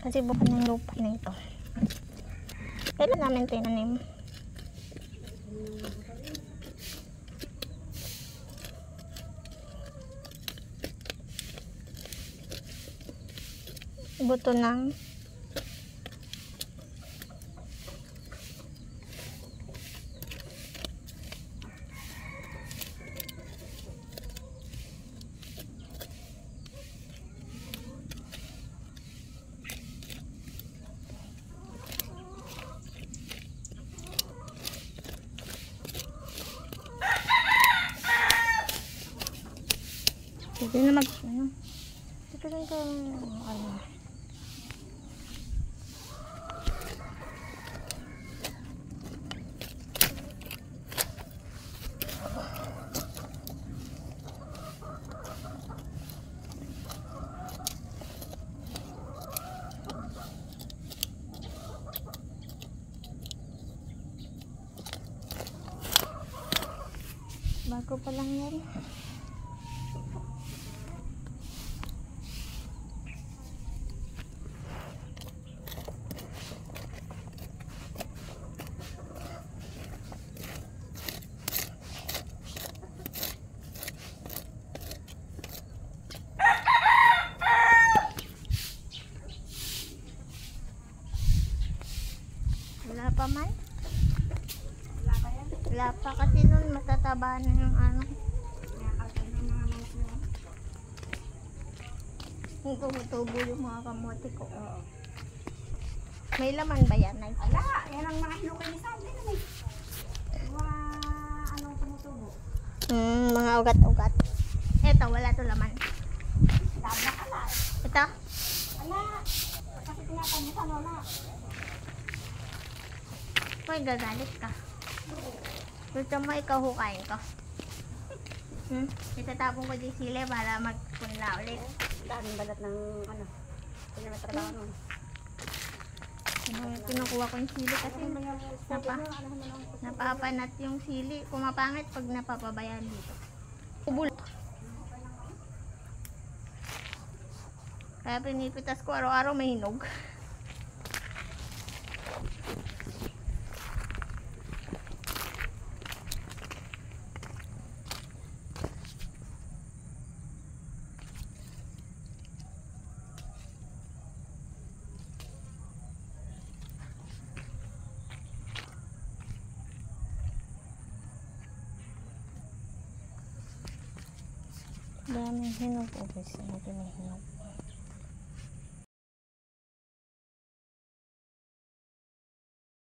Kasi bukan ng lupa na ito. Kailan namin tinanim? Buto ng pwede na ano? Ito rin ka ano? Bago pa lang yan. Wala pa man? Wala pa yan? Wala pa kasi nun matataba na yung ano. Kung tumutubo yung mga kamote ko. Oo. May laman ba yan? Ala, yan ang mga hinukay ni Sandy naman. Mga anong tumutubo. Mga ugat-ugat. Eto, wala to laman. Labak ala. Ito? Ala, kasi tinatamusan wala. Uy, gagalit ka. Gusto mo ikaw hukain ko? Itatapon ko din sila para magpunla ulit. Daming balat ng ano. Pinamatrabaho nun. Kinukuha ko yung sili kasi napapanat yung sili. Pumapangit pag napapabayaan dito. Ubul. Kaya pinipitas ko araw-araw may hinog. Daming hinog. Okay, sinabi may hinog.